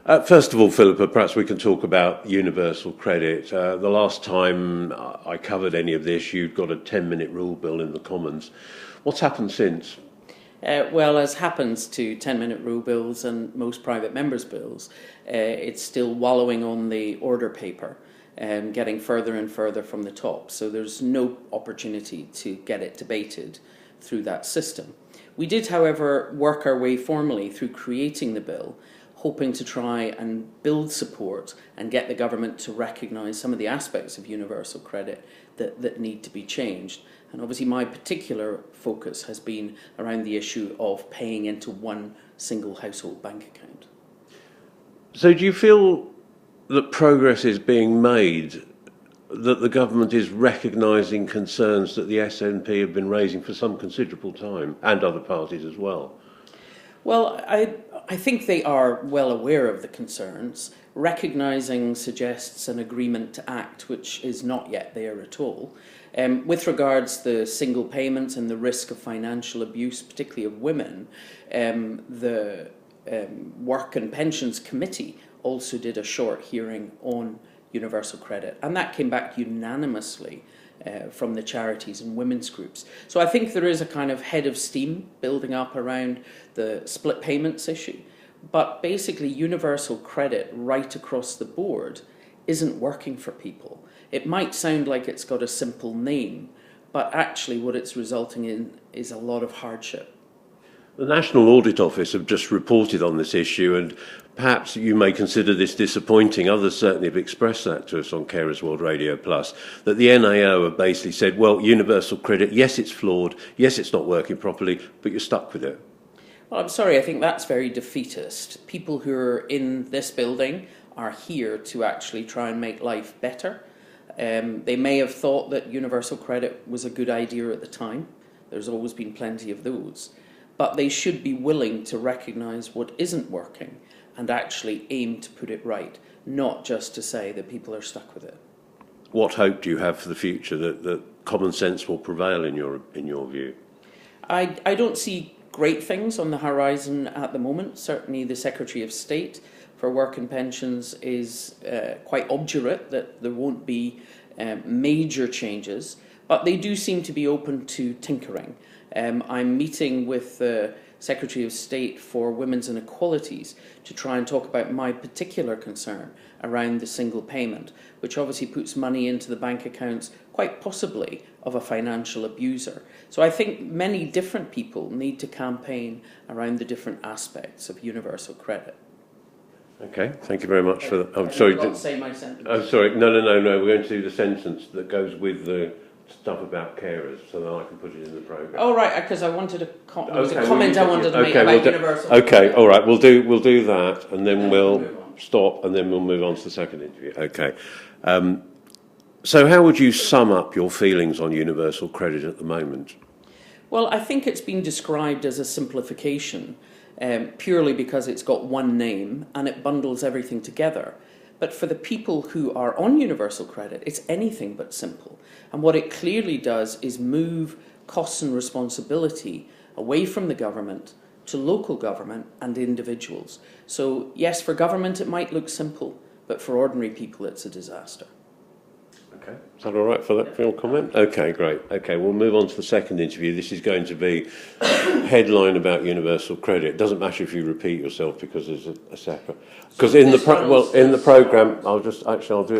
First of all, Philippa, perhaps we can talk about universal credit. The last time I covered any of this, you'd got a 10-minute rule bill in the Commons. What's happened since? Well, as happens to 10-minute rule bills and most private members' bills, it's still wallowing on the order paper, getting further and further from the top. So there's no opportunity to get it debated through that system. We did, however, work our way formally through creating the bill, hoping to try and build support and get the government to recognise some of the aspects of universal credit that need to be changed. And obviously my particular focus has been around the issue of paying into one single household bank account. So do you feel that progress is being made, that the government is recognising concerns that the SNP have been raising for some considerable time, and other parties as well? Well, I think they are well aware of the concerns. Recognising suggests an agreement to act, which is not yet there at all. With regards to the single payments and the risk of financial abuse, particularly of women, the Work and Pensions Committee also did a short hearing on universal credit, and that came back unanimously from the charities and women's groups. So I think there is a kind of head of steam building up around the split payments issue, but basically universal credit right across the board isn't working for people. It might sound like it's got a simple name, but actually what it's resulting in is a lot of hardship. The National Audit Office have just reported on this issue, and perhaps you may consider this disappointing. Others certainly have expressed that to us on Carers World Radio Plus, that the NAO have basically said, well, universal credit, yes, it's flawed, yes, it's not working properly, but you're stuck with it. Well, I'm sorry, I think that's very defeatist. People who are in this building are here to actually try and make life better. They may have thought that universal credit was a good idea at the time. There's always been plenty of those. But they should be willing to recognise what isn't working and actually aim to put it right, not just to say that people are stuck with it. What hope do you have for the future, that common sense will prevail in your view? I don't see great things on the horizon at the moment. Certainly the Secretary of State for Work and Pensions is quite obdurate that there won't be major changes, but they do seem to be open to tinkering. I'm meeting with the Secretary of State for Women's Inequalities to try and talk about my particular concern around the single payment, which obviously puts money into the bank accounts, quite possibly, of a financial abuser. So I think many different people need to campaign around the different aspects of universal credit. Okay, thank you very much for that. I'm sorry. Not say my sentence. I'm sorry. No. We're going to do the sentence that goes with the stuff about carers, so that I can put it in the programme. Oh right, because I wanted a comment I wanted to make about universal. Okay, all right. We'll do that, and then we'll stop, and then we'll move on to the second interview. Okay. So, how would you sum up your feelings on universal credit at the moment? Well, I think it's been described as a simplification, purely because it's got one name and it bundles everything together. But for the people who are on universal credit, it's anything but simple. And what it clearly does is move costs and responsibility away from the government to local government and individuals. So yes, for government it might look simple, but for ordinary people it's a disaster. Okay, is that all right for your comment? Okay, great. Okay, we'll move on to the second interview. This is going to be headline about universal credit. It doesn't matter if you repeat yourself because there's a separate. Because in the programme, I'll do it.